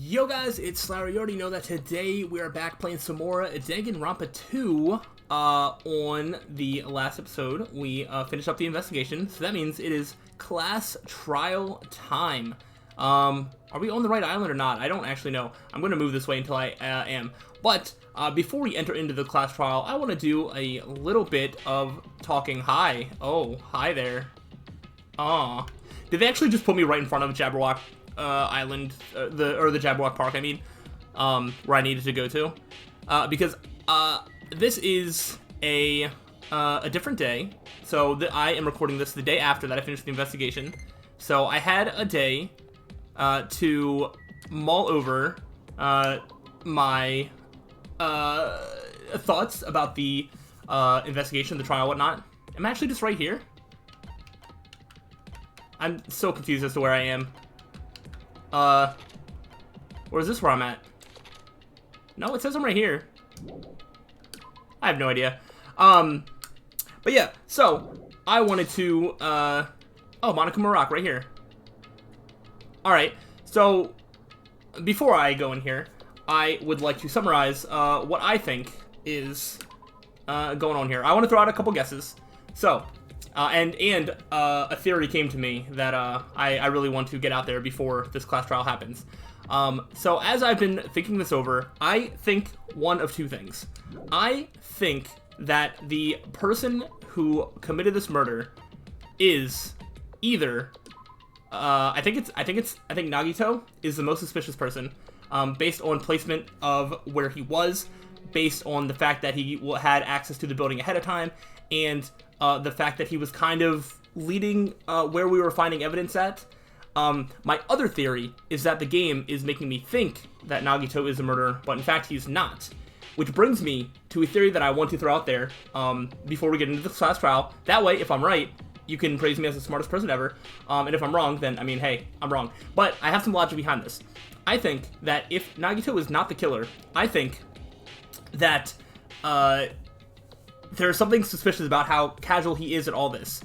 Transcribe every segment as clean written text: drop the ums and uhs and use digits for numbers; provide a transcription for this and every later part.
Yo guys, it's slyroh. You already know that today we are back playing some more Danganronpa 2. On the last episode, we finished up the investigation, so that means it is class trial time. Are we on the right island or not? I don't actually know. I'm going to move this way until I am. But before we enter into the class trial, I want to do a little bit of talking. Hi. Oh, hi there. Aw. Did they actually just put me right in front of Jabberwock Island, the Jabberwock Park, I mean, where I needed to go to, because this is a different day. So I am recording this the day after that I finished the investigation. So I had a day to mull over my thoughts about the investigation, the trial, whatnot. I'm actually just right here. I'm so confused as to where I am. Or is this where I'm at? No, it says I'm right here. I have no idea. But yeah, so I wanted to, oh, Monokuma Rock right here. Alright, so before I go in here, I would like to summarize, what I think is, going on here. I want to throw out a couple guesses. So, and a theory came to me that I really want to get out there before this class trial happens. So as I've been thinking this over, I think one of two things. I think that the person who committed this murder is either I think Nagito is the most suspicious person, based on placement of where he was, based on the fact that he had access to the building ahead of time, and the fact that he was kind of leading where we were finding evidence at. My other theory is that the game is making me think that Nagito is a murderer, but in fact he's not. Which brings me to a theory that I want to throw out there before we get into the class trial. That way, if I'm right, you can praise me as the smartest person ever. And if I'm wrong, then, I mean, hey, I'm wrong. But I have some logic behind this. I think that if Nagito is not the killer, I think that there's something suspicious about how casual he is at all this.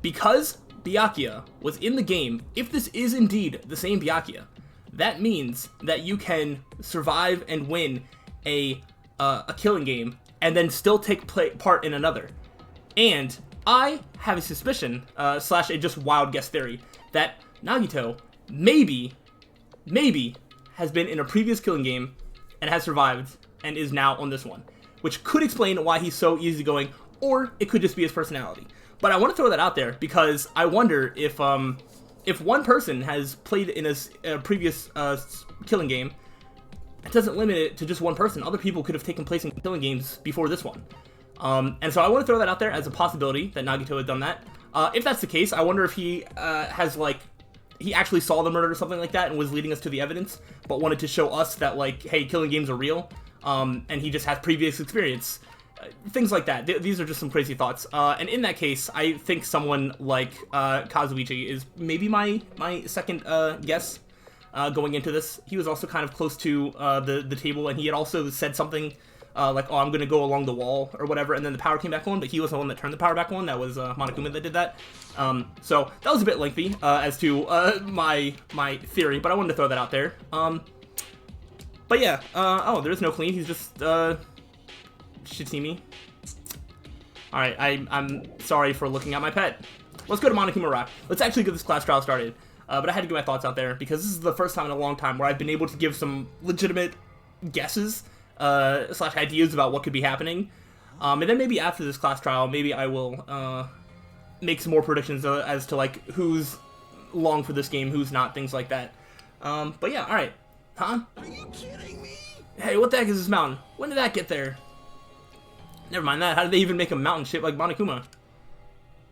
Because Byakuya was in the game, if this is indeed the same Byakuya, that means that you can survive and win a killing game and then still take part in another. And I have a suspicion, slash a just wild guess theory, that Nagito maybe has been in a previous killing game and has survived and is now on this one, which could explain why he's so easygoing, or it could just be his personality. But I want to throw that out there because I wonder if one person has played in a previous killing game, it doesn't limit it to just one person. Other people could have taken place in killing games before this one. And so I want to throw that out there as a possibility that Nagito had done that. If that's the case, I wonder if he has, like, he actually saw the murder or something like that and was leading us to the evidence, but wanted to show us that, like, hey, killing games are real. And he just has previous experience. Things like that. These are just some crazy thoughts. And in that case, I think someone like Kazuichi is maybe my second guess going into this. He was also kind of close to the table, and he had also said something like, oh, I'm going to go along the wall or whatever, and then the power came back on, but he was the one that turned the power back on. That was Monokuma that did that. So that was a bit lengthy as to my theory, but I wanted to throw that out there. But yeah, oh, there's no clean. He's just Shitimi. Alright, I'm sorry for looking at my pet. Let's go to Monokuma Rock. Let's actually get this class trial started. But I had to get my thoughts out there because this is the first time in a long time where I've been able to give some legitimate guesses, slash ideas about what could be happening. And then maybe after this class trial, maybe I will make some more predictions as to, like, who's long for this game, who's not, things like that. But yeah, alright. Huh? Are you kidding me? Hey, what the heck is this mountain? When did that get there? Never mind that. How did they even make a mountain shaped like Monokuma?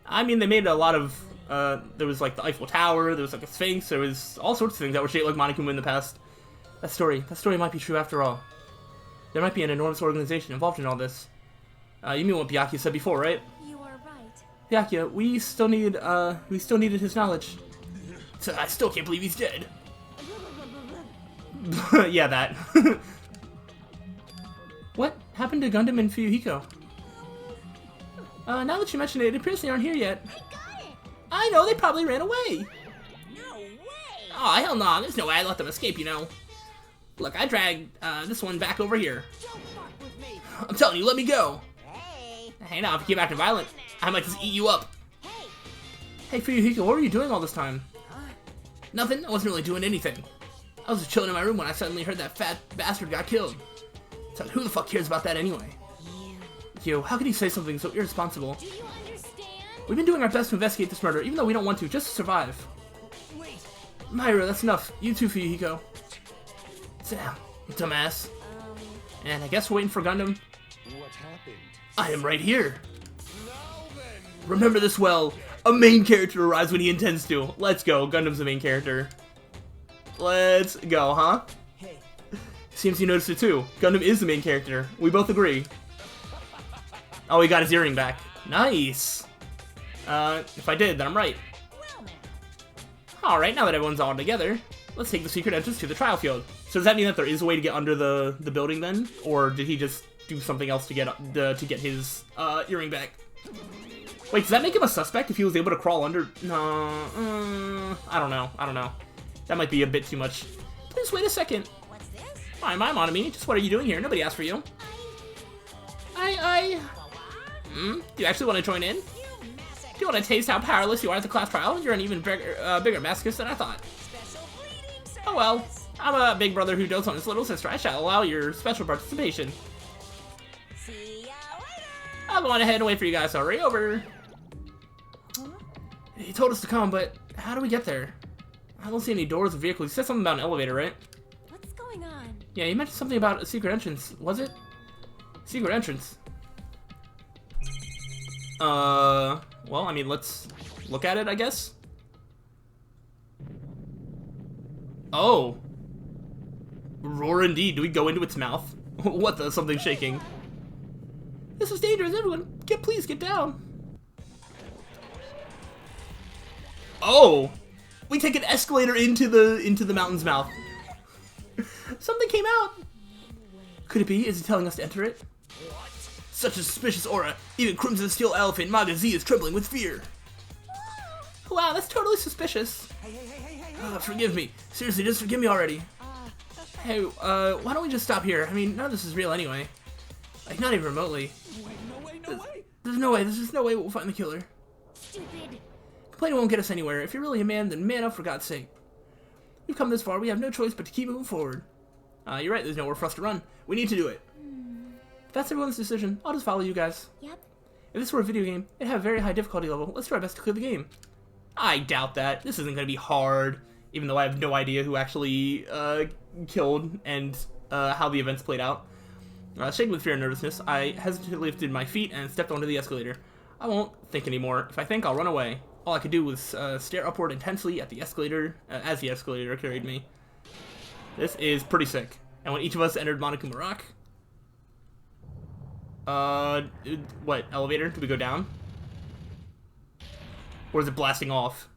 I mean, they made a lot of, there was, like, the Eiffel Tower, there was, like, a Sphinx, there was all sorts of things that were shaped like Monokuma in the past. That story might be true after all. There might be an enormous organization involved in all this. You mean what Byakuya said before, right? You are right. Byakuya, we still needed his knowledge. So I still can't believe he's dead. Yeah, that. What happened to Gundam and Fuyuhiko? Now that you mention it, it appears they aren't here yet. I got it! I know, they probably ran away. No way! Oh, hell no, there's no way I let them escape, you know. Look, I dragged this one back over here. I'm telling you, let me go. Hey, now, if you keep acting violent, I might just eat you up. Hey, Fuyuhiko, what were you doing all this time? Nothing, I wasn't really doing anything. I was just chilling in my room when I suddenly heard that fat bastard got killed. So who the fuck cares about that anyway? You, how could you say something so irresponsible? Do you understand? We've been doing our best to investigate this murder, even though we don't want to, just to survive. Wait. Myra, that's enough. You too, Fuyuhiko. Sit down, you dumbass. And I guess we're waiting for Gundam. What happened? I am right here. Now then. Remember this well. A main character arrives when he intends to. Let's go. Gundam's the main character. Let's go, huh? Hey. Seems you noticed it too. Gundam is the main character. We both agree. Oh, he got his earring back. Nice. If I did, then I'm right. Well then. Alright, now that everyone's all together, let's take the secret entrance to the trial field. So does that mean that there is a way to get under the building then? Or did he just do something else to get his earring back? Wait, does that make him a suspect if he was able to crawl under? No, I don't know. That might be a bit too much. Please wait a second. What's this? My Monomi, just what are you doing here? Nobody asked for you. Do you actually want to join in? Do you want to taste how powerless you are at the class trial? You're an even bigger masochist than I thought. Special pleading service. Oh well, I'm a big brother who dotes on his little sister. I shall allow your special participation. See ya later. I'll go on ahead and wait for you guys. Hurry over. He told us to come, but how do we get there? I don't see any doors or vehicles. He said something about an elevator, right? What's going on? Yeah, he mentioned something about a secret entrance. Was it? Secret entrance. Well, I mean, let's look at it, I guess. Oh. Roar indeed. Do we go into its mouth? What the? Something's shaking. This is dangerous, everyone. Please get down. Oh. We take an escalator into the mountain's mouth. Something came out. Could it be? Is he telling us to enter it? Such a suspicious aura. Even Crimson Steel Elephant Maga Z is trembling with fear. Wow, that's totally suspicious. Forgive me. Seriously, just forgive me already. Hey, why don't we just stop here? I mean, none of this is real anyway. Like, not even remotely. No way. There's no way. There's just no way we'll find the killer. Stupid. Complaining won't get us anywhere. If you're really a man, then man up for God's sake. We've come this far. We have no choice but to keep moving forward. You're right. There's nowhere for us to run. We need to do it. If that's everyone's decision, I'll just follow you guys. Yep. If this were a video game, it'd have a very high difficulty level. Let's try our best to clear the game. I doubt that. This isn't going to be hard, even though I have no idea who actually killed and how the events played out. Shaking with fear and nervousness, I hesitantly lifted my feet and stepped onto the escalator. I won't think anymore. If I think, I'll run away. All I could do was stare upward intensely at the escalator as the escalator carried me. This is pretty sick. And when each of us entered Monokuma Rock... what, elevator? Do we go down? Or is it blasting off?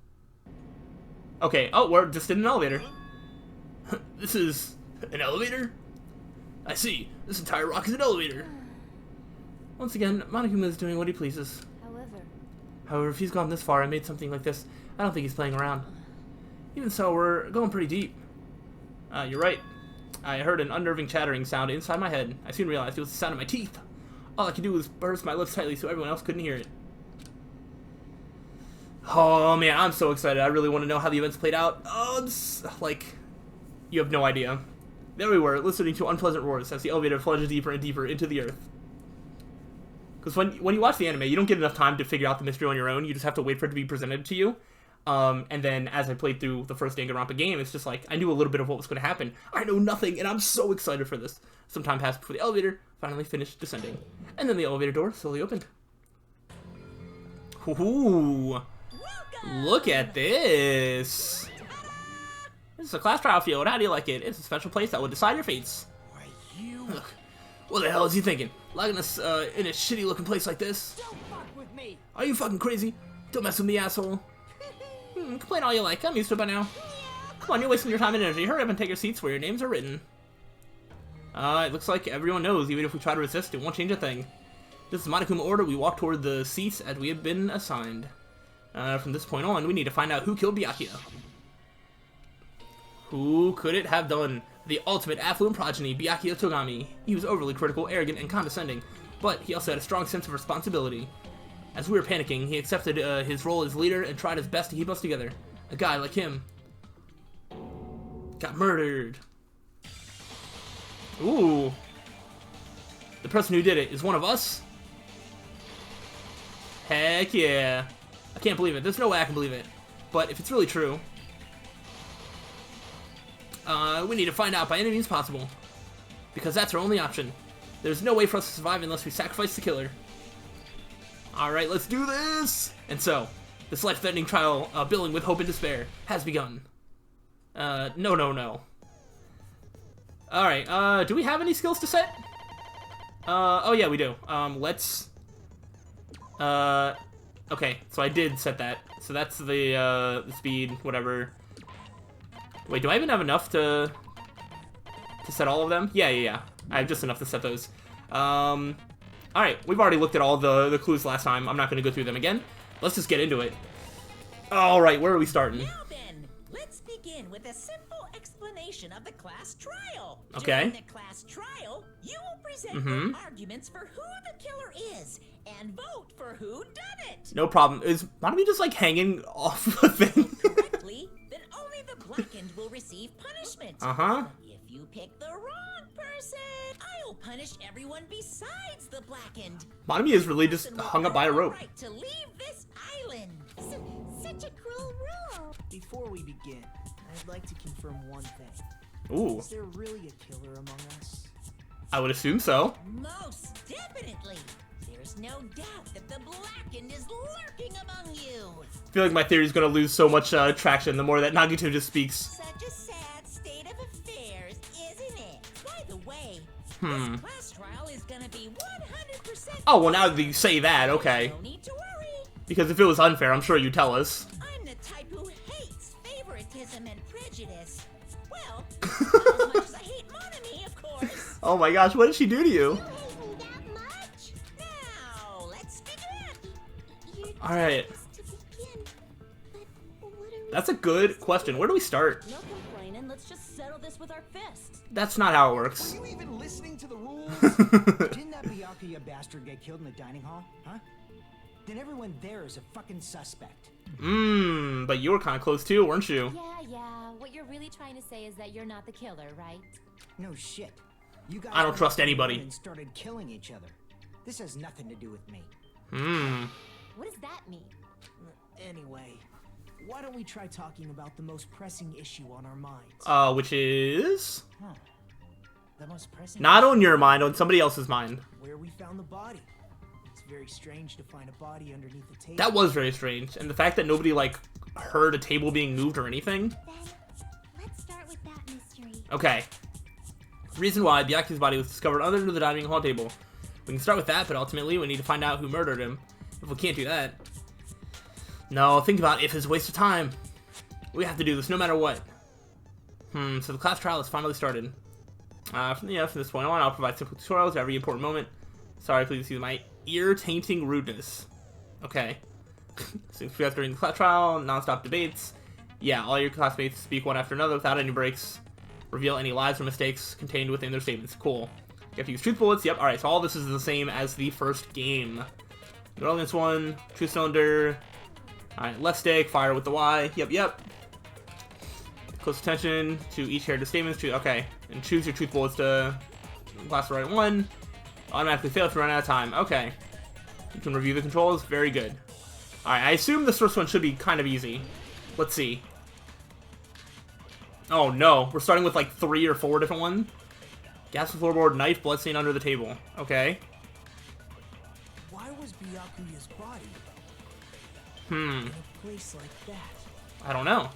Okay, oh, we're just in an elevator. This is an elevator? I see. This entire rock is an elevator. Once again, Monokuma is doing what he pleases. However, if he's gone this far and made something like this, I don't think he's playing around. Even so, we're going pretty deep. You're right. I heard an unnerving chattering sound inside my head. I soon realized it was the sound of my teeth. All I could do was purse my lips tightly so everyone else couldn't hear it. Oh man, I'm so excited. I really want to know how the events played out. Oh, it's like, you have no idea. There we were, listening to unpleasant roars as the elevator plunged deeper and deeper into the earth. Because when you watch the anime, you don't get enough time to figure out the mystery on your own. You just have to wait for it to be presented to you. And then as I played through the first Danganronpa game, it's just like, I knew a little bit of what was going to happen. I know nothing, and I'm so excited for this. Some time passed before the elevator finally finished descending. And then the elevator door slowly opened. Ooh, look at this. This is a class trial field. How do you like it? It's a special place that will decide your fates. Ugh. What the hell is he thinking? Locking us in a shitty looking place like this? Don't fuck with me. Are you fucking crazy? Don't mess with me, asshole. Complain all you like. I'm used to it by now. Come on, you're wasting your time and energy. Hurry up and take your seats where your names are written. It looks like everyone knows, even if we try to resist, it won't change a thing. This is Monokuma order. We walk toward the seats as we have been assigned. From this point on, we need to find out who killed Byakuya. Who could it have done? The ultimate affluent progeny, Byakuya Togami. He was overly critical, arrogant, and condescending, but he also had a strong sense of responsibility. As we were panicking, he accepted his role as leader and tried his best to keep us together. A guy like him got murdered. Ooh. The person who did it is one of us? Heck yeah. I can't believe it. There's no way I can believe it. But if it's really true, we need to find out by any means possible. Because that's our only option. There's no way for us to survive unless we sacrifice the killer. Alright, let's do this! And so, this life-threatening trial, billing with hope and despair, has begun. No. Alright, do we have any skills to set? Oh yeah, we do. Okay, so I did set that. So that's the speed, whatever. Wait, do I even have enough to set all of them? Yeah. I have just enough to set those. Alright, we've already looked at all the clues last time. I'm not going to go through them again. Let's just get into it. Alright, where are we starting? Now then, let's begin with a simple explanation of the class trial. Okay. During the class trial, you will present your arguments for who the killer is and vote for who done it. No problem. Is Monami just like hanging off the thing? Correctly, then only the blackened will receive punishment. Uh-huh. If you pick the wrong person, I'll punish everyone besides the blackened. Monami is really just hung up by a rope. Right to leave this island. Such a cruel rule. Before we begin, I'd like to confirm one thing. Ooh, Is there really a killer among us? I would assume so. Most definitely. There's no doubt that the blackened is lurking among you. I feel like my theory is going to lose so much traction the more that Nagito just speaks. Such a sad state of affairs, isn't it? By the way, this class trial is gonna be 100%. Oh, well, now that you say that, okay. No need to worry. Because if it was unfair, I'm sure you'd tell us. I'm the type who hates favoritism and prejudice. Well, not as much as I hate Monami, of course. Oh my gosh, what did she do to you? That much? Now, let's begin. Alright. That's a good question. Where do we start? No complaining, let's just settle this with our fists. That's not how it works. Are you even listening to the rules? Didn't that Byakuya bastard get killed in the dining hall? Huh? Then everyone there is a fucking suspect. But you were kind of close too, weren't you? Yeah. What you're really trying to say is that you're not the killer, right? No shit. You guys I don't trust went anybody. and started killing each other. This has nothing to do with me. What does that mean? Anyway, why don't we try talking about the most pressing issue on our minds? Which is... The most pressing Not on your mind, on somebody else's mind. where we found the body. It's very strange to find a body underneath the table. That was very strange. And the fact that nobody, like, heard a table being moved or anything. Then, let's start with that mystery. Okay. Reason why Byakuya's body was discovered under the dining hall table. We can start with that, but ultimately we need to find out who murdered him. If we can't do that... No, think about it. If it's a waste of time. We have to do this no matter what. So the class trial is finally started. From this point on, I'll provide simple tutorials at every important moment. Sorry, please excuse my ear-tainting rudeness. Okay. Since we have during the class trial, non-stop debates. Yeah, all your classmates speak one after another without any breaks. Reveal any lies or mistakes contained within their statements. Cool. You have to use truth bullets. Yep, alright, so all this is the same as the first game. Relevance 1, truth cylinder. Alright, left stick, fire with the Y. Yep. Close attention to each character's statements. Okay, and choose your truth bullets to blast the right one. Automatically fail if you run out of time. Okay. You can review the controls. Very good. Alright, I assume this first one should be kind of easy. Let's see. Oh no, we're starting with like 3 or 4 different ones. Gas the floorboard, knife, bloodstain under the table. Okay. Why was Byakuya's body Hmm. in a place like that? I don't know.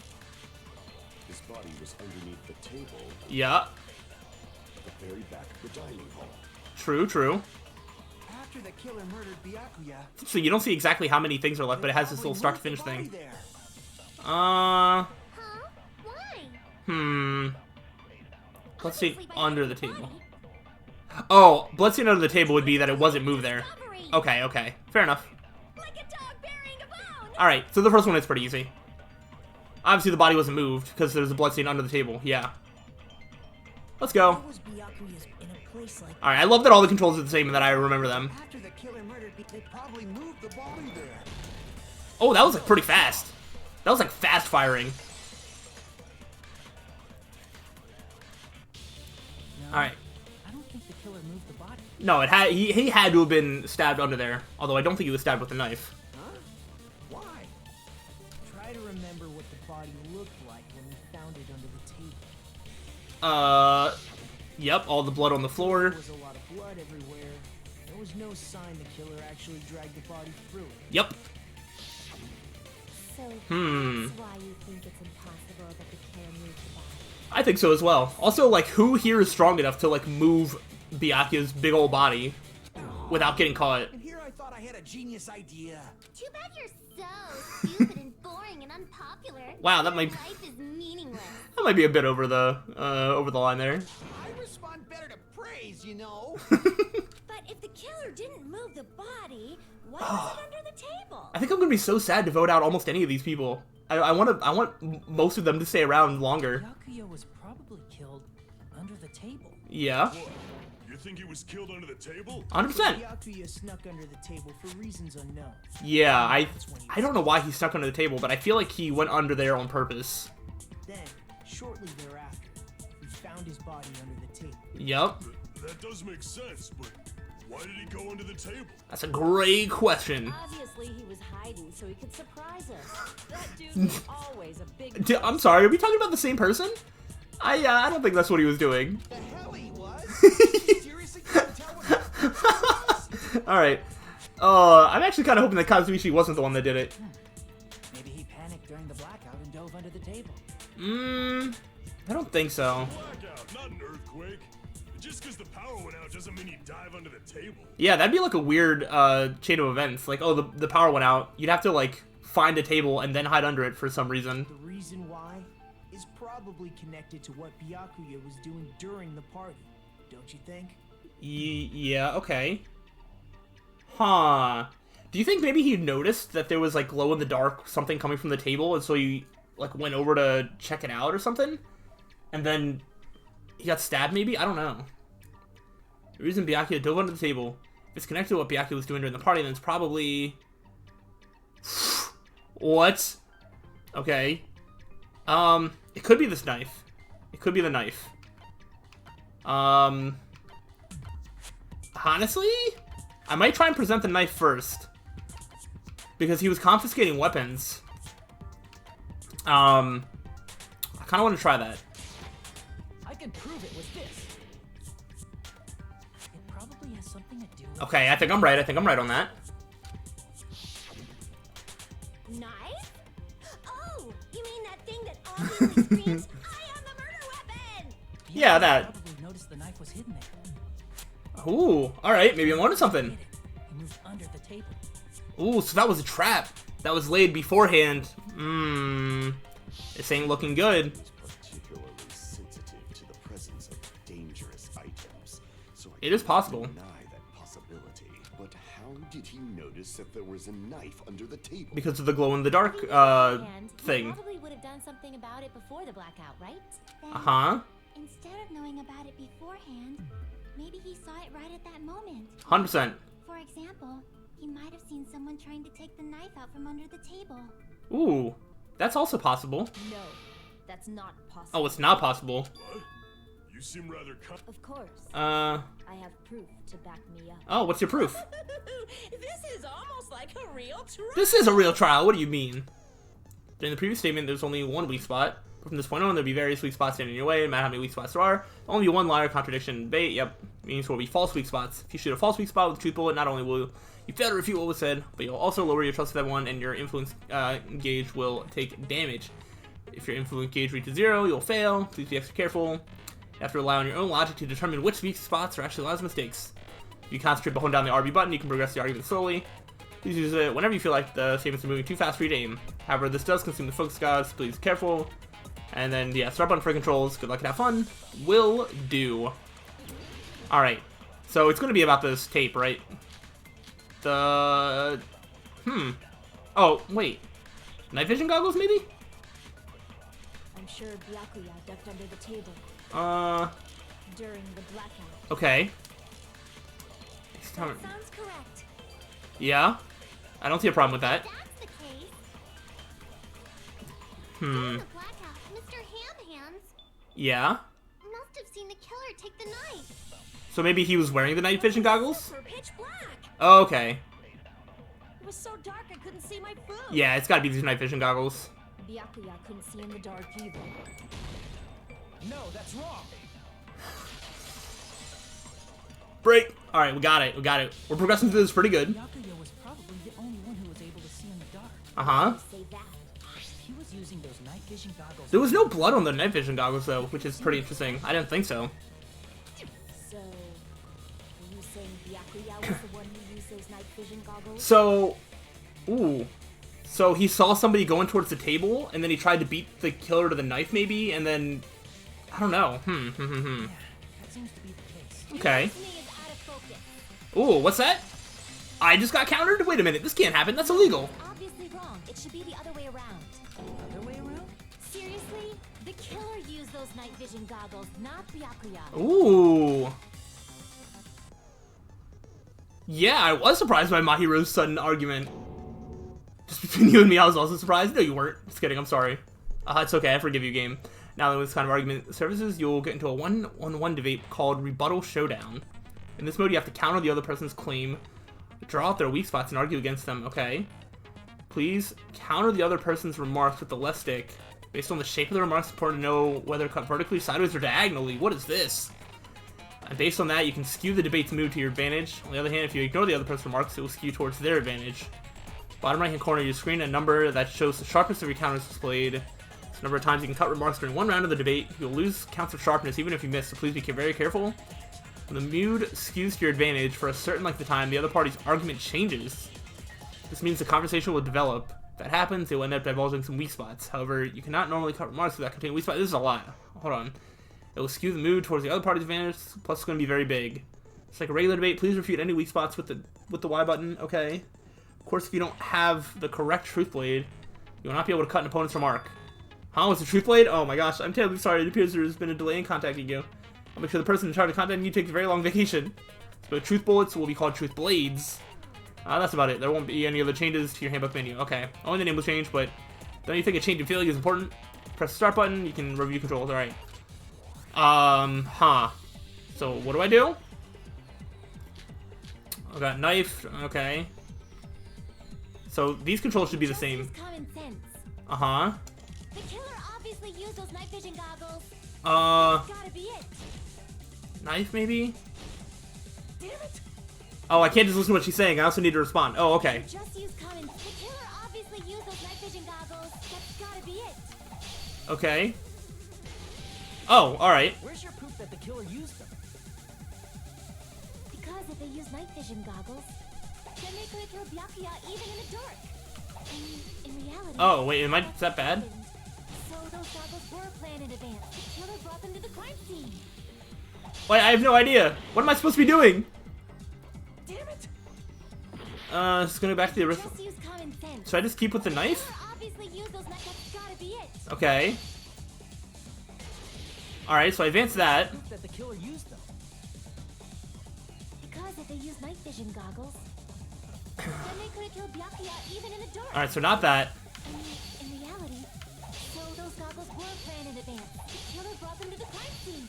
His body was underneath the table Yeah. at the very back of the dining hall. True. After the killer murdered Byakuya, So you don't see exactly how many things are left, but it has this little start to finish thing. Why? Bloodstain under the table. Oh, bloodstain under the table would be that it wasn't moved there. Okay. Fair enough. Like a dog burying a bone. Alright, so the first one is pretty easy. Obviously, the body wasn't moved because there's a bloodstain under the table. Yeah. Let's go. How was Byakuya's in a place like All right, I love that all the controls are the same and that I remember them. After the killer murdered, they probably moved the body there. Oh, that was like pretty fast. That was like fast firing. No, All right. I don't think the killer moved the body. No, it had he had to have been stabbed under there. Although I don't think he was stabbed with a knife. Huh? Why? Try to remember what the body looked like when we found it under the table. Yep, all the blood on the floor. There was a lot of blood everywhere. There was no sign the killer actually dragged the body through it. Yep. So Hmm. that's why you think it's impossible that the killer moved the body. I think so as well. Also, like, who here is strong enough to, like, move Byakuya's big old body without getting caught? And here I thought I had a genius idea. Too bad you're so stupid and boring and unpopular. Wow, that might Life is meaningless. be a bit over the line there. I respond better to praise, you know. But if the killer didn't move the body, why was it under the table? I think I'm gonna be so sad to vote out almost any of these people. I want most of them to stay around longer. Byakuya was probably killed under the table. Yeah, What? You think he was killed under the table? 100%. Byakuya snuck under the table for reasons unknown. Yeah, I don't know why he stuck under the table, but I feel like he went under there on purpose. Then, shortly thereafter, we found his body under the table. Yep, That does make sense, but why did he go under the table? that's a great question. Obviously, he was hiding so he could surprise us. That dude was always a big. I'm sorry, are we talking about the same person? I don't think that's what he was doing. The hell he was? You seriously couldn't tell what All right. I'm actually kind of hoping that Kazuichi wasn't the one that did it. Maybe he panicked during the blackout and dove under the table. I don't think so. Blackout, not an earthquake. Just because the power went out doesn't mean you dive under the table. Yeah, that'd be like a weird chain of events. Like, oh, the power went out. You'd have to like find a table and then hide under it for some reason. The reason why is probably connected to what Byakuya was doing during the party, don't you think? Yeah, okay. Huh. Do you think maybe he noticed that there was like glow in the dark something coming from the table, and so he like went over to check it out or something? And then he got stabbed maybe? I don't know. The reason Byakuya dove under the table, if it's connected to what Byakuya was doing during the party, then it's probably... What? Okay. It could be this knife. It could be the knife. Honestly, I might try and present the knife first. Because he was confiscating weapons. I kind of want to try that. I can prove it with this. It probably has something to do with... Okay, I think I'm right. I think I'm right on that. Knife? Oh, you mean that thing that obviously screams, "I am the murder weapon"? Yeah, that. Probably noticed the knife was hidden there. Ooh, alright, maybe I'm onto something. He moved under the table. Ooh, so that was a trap. That was laid beforehand. This ain't looking good. He's particularly sensitive to the presence of dangerous items. So I It is can't possible. deny that possibility. But how did he notice that there was a knife under the table? Because of the glow in the dark, And thing. he probably would have done something about it before the blackout, right? Then, Uh-huh. instead of knowing about it beforehand, maybe he saw it right at that moment. 100%. For example, he might have seen someone trying to take the knife out from under the table. Ooh, that's also possible. No, that's not possible. Oh, it's not possible. What? You seem rather Of course, Uh, I have proof to back me up. oh, what's your proof? This is almost like a real trial. This is a real trial, what do you mean? During the previous statement, there's only one weak spot. But from this point on, there'll be various weak spots standing in your way, no matter how many weak spots there are. Only one liar, contradiction, bait, yep. Means there will be false weak spots. If you shoot a false weak spot with a truth bullet, not only will you fail to refute what was said, but you'll also lower your trust of everyone, and your influence gauge will take damage. If your influence gauge reaches 0, you'll fail. Please be extra careful. You have to rely on your own logic to determine which weak spots are actually Lara's mistakes. If you concentrate by holding down the RB button, you can progress the argument slowly. Please use it whenever you feel like the statements are moving too fast for you to aim. However, this does consume the focus gods, please be careful. And then, yeah, start button for controls. Good luck and have fun. Will do. Alright. So it's going to be about this tape, right? Oh, wait. Night vision goggles, maybe? sure Byakuya ducked under the table during the blackout. Okay. That sounds correct. Yeah? I don't see a problem with that. That's the case. Hmm. The blackout, Mr. Ham-Hands Yeah? must have seen the killer take the knife. So maybe he was wearing the night vision goggles? Were pitch black. Oh, okay. It was so dark I couldn't see my food. Yeah, it's gotta be these night vision goggles. Byakuya couldn't see in the dark either. No, that's wrong. Break! Alright, we got it. We got it. We're progressing through this pretty good. Byakuya was probably the only one who was able to see in the dark. Uh-huh. Say that. He was using those night vision goggles. There was no blood on the night vision goggles, though, which is pretty interesting. I didn't think so. So, are you saying Byakuya was the one who used those night vision goggles? So... Ooh. So he saw somebody going towards the table, and then he tried to beat the killer to the knife, maybe, and then... I don't know. Yeah, that seems to be the case. Okay. Listening is out of focus. Ooh, what's that? I just got countered? Wait a minute, this can't happen. That's illegal. Obviously wrong. It should be the other way around. Other way around? Seriously? The killer used those night vision goggles, not Byakuya. Ooh. Yeah, I was surprised by Mahiro's sudden argument. Just between you and me, I was also surprised. No, you weren't. Just kidding, I'm sorry. It's okay, I forgive you, game. Now that this kind of argument services, you'll get into a one-on-one debate called Rebuttal Showdown. In this mode, you have to counter the other person's claim, draw out their weak spots, and argue against them, okay? Please counter the other person's remarks with the left stick. Based on the shape of the remarks, it's important to know whether cut vertically, sideways, or diagonally. What is this? And based on that, you can skew the debate's mood to your advantage. On the other hand, if you ignore the other person's remarks, it will skew towards their advantage. Bottom right-hand corner of your screen, a number that shows the sharpness of your counter is displayed. It's the number of times you can cut remarks during one round of the debate. You'll lose counts of sharpness even if you miss, so please be very careful. When the mood skews to your advantage for a certain length of time, the other party's argument changes. This means the conversation will develop. If that happens, they will end up divulging some weak spots. However, you cannot normally cut remarks that contain weak spots. This is a lot. Hold on. It will skew the mood towards the other party's advantage, plus it's going to be very big. It's like a regular debate. Please refute any weak spots with the Y button. Okay. Of course, if you don't have the correct truth blade, you will not be able to cut an opponent's remark. Huh? What's the truth blade? Oh my gosh, I'm terribly sorry. It appears there has been a delay in contacting you. I'll make sure the person in charge of contacting you takes a very long vacation. So truth bullets will be called truth blades. That's about it. There won't be any other changes to your handbook menu. Okay. Only the name will change, but don't you think a change in feeling is important? Press the start button. You can review controls. Alright. So, what do I do? I got knife. Okay. So, these controls should be the same. Common sense. Uh-huh. The killer obviously used those night vision goggles. Gotta be it. Knife, maybe? Damn it. Oh, I can't just listen to what she's saying. I also need to respond. Oh, okay. Just use common. The killer obviously used those night vision goggles. That's gotta be it. Okay. Oh, alright. Where's your proof that the killer used them? Because if they use night vision goggles, then they could have killed Byakuya even in the dark. And in reality... Oh, wait, is that bad? So those goggles were planned in advance. The killer brought them to the crime scene. Wait, I have no idea. What am I supposed to be doing? Damn it! Just gonna go back to the original. Just use common sense. Should I just keep with the The knife? killer obviously used those night. That's gotta be it. Okay. Alright, so I advanced that. Proof that the killer used them. Because if they use night vision goggles, then they could have killed Byakuya even in the dark. Alright, so not that. In reality, so those goggles were planned in advance. The killer brought them to the crime scene.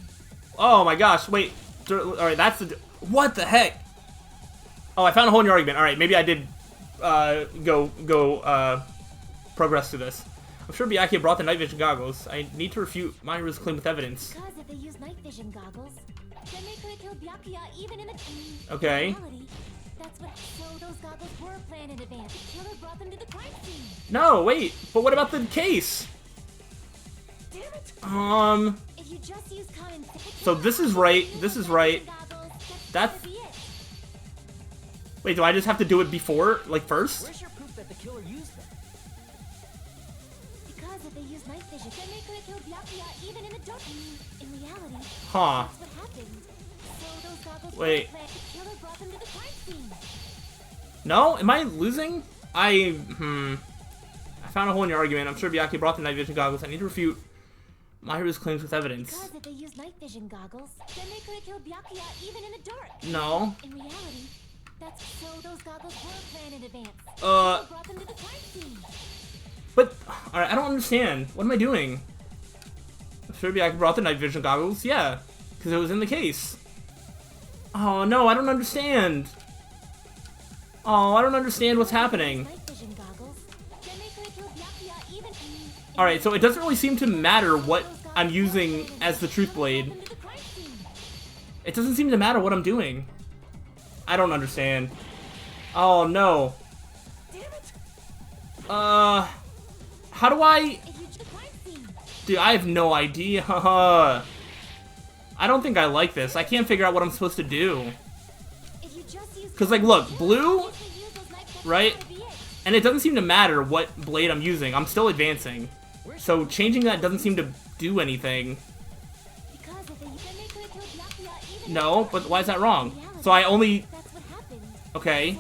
Oh my gosh, wait. Alright, that's the... What the heck? Oh, I found a hole in your argument. Alright, maybe I did progress through this. I'm sure Byakuya brought the night vision goggles. I need to refute Mahiro's claim with evidence. Because if they use night vision goggles, then they could have killed Byakuya even in the... Okay. In reality, that's what... So those goggles were planned in advance. The killer brought them to the crime scene. No, wait. But what about the case? Damn it! If you just use common sense... So this is right. This is right. That's... Gotta be it. Wait, do I just have to do it before? Like, first? Where's your proof that the killer used them? Because if they use night vision, then they could have killed Byakuya even in the dark. In reality, Huh. that's what happened. So those goggles Wait. were planned. The killer brought them to the crime scene. No? Am I losing? I found a hole in your argument. I'm sure Byakuya brought the night vision goggles. I need to refute Mahiru's claims with evidence. Because if they use night vision goggles, then they could have killed Byakuya even in the dark. No. In reality, that's so those goggles were planned in advance. Brought them to the crime scene. But, alright, I don't understand. What am I doing? Sure, I brought the night vision goggles. Yeah, because it was in the case. Oh, no, I don't understand. Oh, I don't understand what's happening. Alright, so it doesn't really seem to matter what I'm using as the Truth Blade. It doesn't seem to matter what I'm doing. I don't understand. Oh, no. How do I... Dude, I have no idea. I don't think I like this. I can't figure out what I'm supposed to do. Because, like, look, blue, right? And it doesn't seem to matter what blade I'm using. I'm still advancing. So changing that doesn't seem to do anything. No, but why is that wrong? So I only... Okay.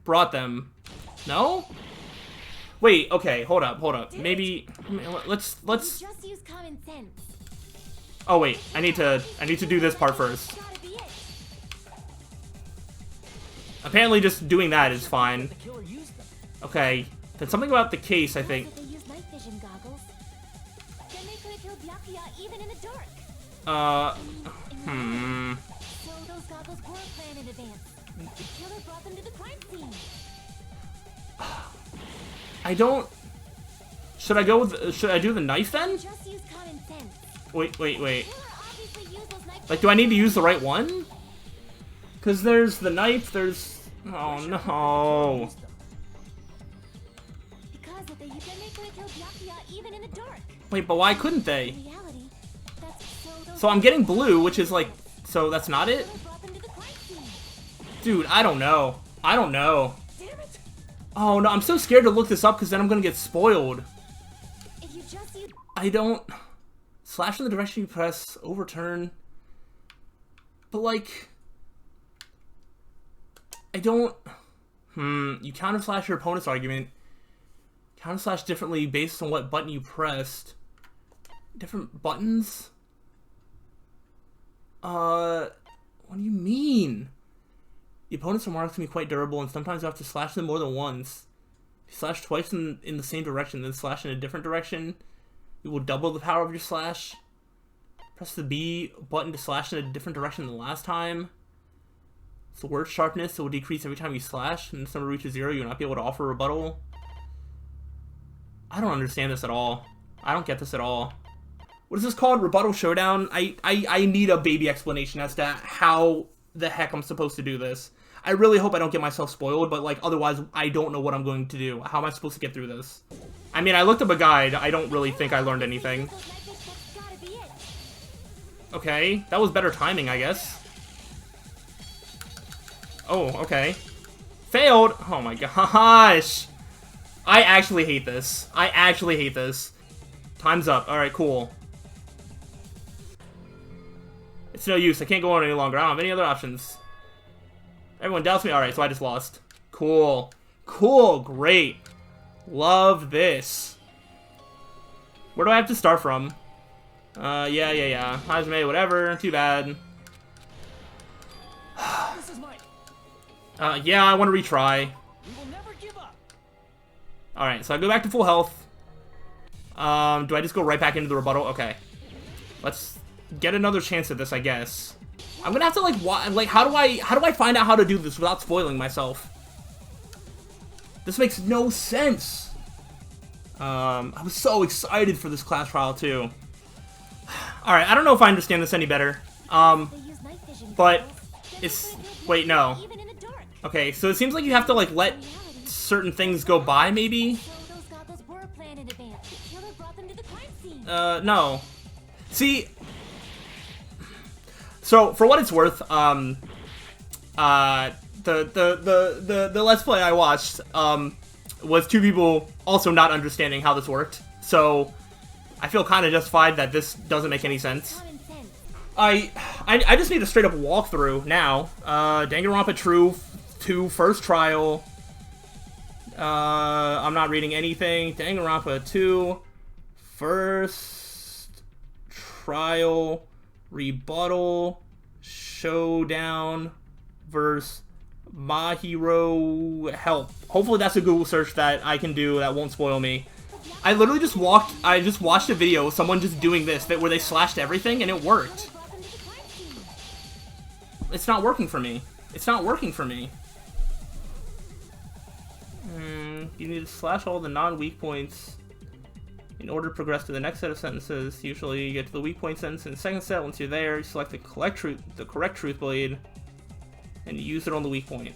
Brought them. No? Wait, okay, hold up. Maybe let's Oh wait, I need to do this part first. Apparently just doing that is fine. Okay. Then something about the case, I think. I don't... Should I go with... Should I do the knife then? Wait. Like, do I need to use the right one? Because there's the knife, there's... Oh, no. Wait, but why couldn't they? So I'm getting blue, which is like... So that's not it? Dude, I don't know. Oh, no, I'm so scared to look this up because then I'm going to get spoiled. I don't... Slash in the direction you press, overturn. But, like... I don't... You counter slash your opponent's argument. Counter slash differently based on what button you pressed. Different buttons? What do you mean? The opponent's remarks can be quite durable, and sometimes you have to slash them more than once. If you slash twice in the same direction, then slash in a different direction, you will double the power of your slash. Press the B button to slash in a different direction than last time. It's the word sharpness, it will decrease every time you slash, and if this number reaches 0, you will not be able to offer a rebuttal. I don't understand this at all. I don't get this at all. What is this called? Rebuttal Showdown? I need a baby explanation as to how the heck I'm supposed to do this. I really hope I don't get myself spoiled, but like otherwise I don't know what I'm going to do. How am I supposed to get through this? I mean, I looked up a guide. I don't really think I learned anything. Okay, that was better timing, I guess. Oh, okay. Failed! Oh my gosh! I actually hate this. Time's up. Alright, cool. It's no use. I can't go on any longer. I don't have any other options. Everyone doubts me. Alright, so I just lost. Cool. Great. Love this. Where do I have to start from? Yeah. Hajime, whatever. Too bad. Yeah, I want to retry. Alright, so I go back to full health. Do I just go right back into the rebuttal? Okay. Let's get another chance at this, I guess. I'm gonna have to, like, how do I find out how to do this without spoiling myself? This makes no sense. I was so excited for this class trial, too. Alright, I don't know if I understand this any better. But it's... Wait, no. Okay, so it seems like you have to, like, let certain things go by, maybe? No. See... So, for what it's worth, the Let's Play I watched, was two people also not understanding how this worked. So, I feel kind of justified that this doesn't make any sense. I just need a straight up walkthrough now. Danganronpa True 2 first trial. I'm not reading anything. Danganronpa 2. First trial. Rebuttal Showdown versus My Hero Help. Hopefully that's a Google search that I can do that won't spoil me. I literally just watched a video of someone just doing this, where they slashed everything and it worked. It's not working for me. It's not working for me. You need to slash all the non-weak points in order to progress to the next set of sentences. Usually you get to the weak point sentence in the second set. Once you're there, you select the correct truth blade and use it on the weak point.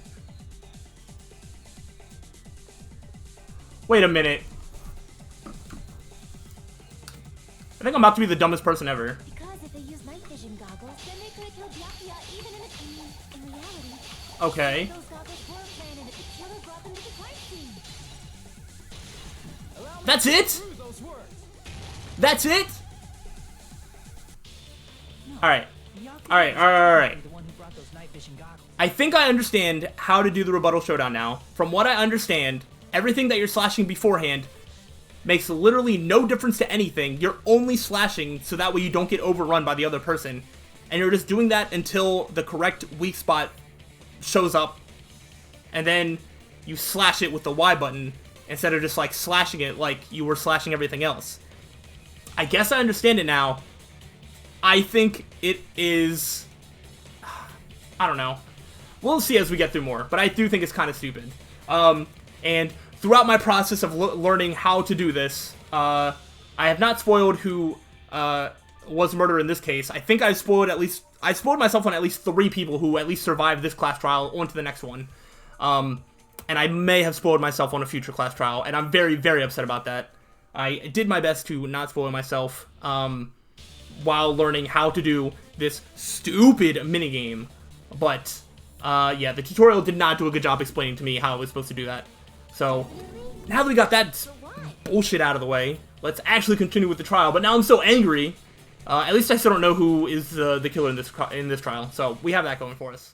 Wait a minute. I think I'm about to be the dumbest person ever. Because if they use night vision goggles, then they could kill Byakuya even in reality. Okay. Those goggles were planted if the killer brought them to the crime scene. That's it? That's it? Alright. Alright. I think I understand how to do the Rebuttal Showdown now. From what I understand, everything that you're slashing beforehand makes literally no difference to anything. You're only slashing so that way you don't get overrun by the other person. And you're just doing that until the correct weak spot shows up. And then you slash it with the Y button instead of just like slashing it like you were slashing everything else. I guess I understand it now. I think it is... I don't know. We'll see as we get through more, but I do think it's kind of stupid. And throughout my process of learning how to do this, I have not spoiled who was murdered in this case. I think I spoiled myself on at least 3 people who at least survived this class trial onto the next one. And I may have spoiled myself on a future class trial, and I'm very, very upset about that. I did my best to not spoil myself while learning how to do this stupid minigame. But, yeah, the tutorial did not do a good job explaining to me how I was supposed to do that. So, now that we got that bullshit out of the way, let's actually continue with the trial. But now I'm so angry, at least I still don't know who is the killer in this trial. So, we have that going for us.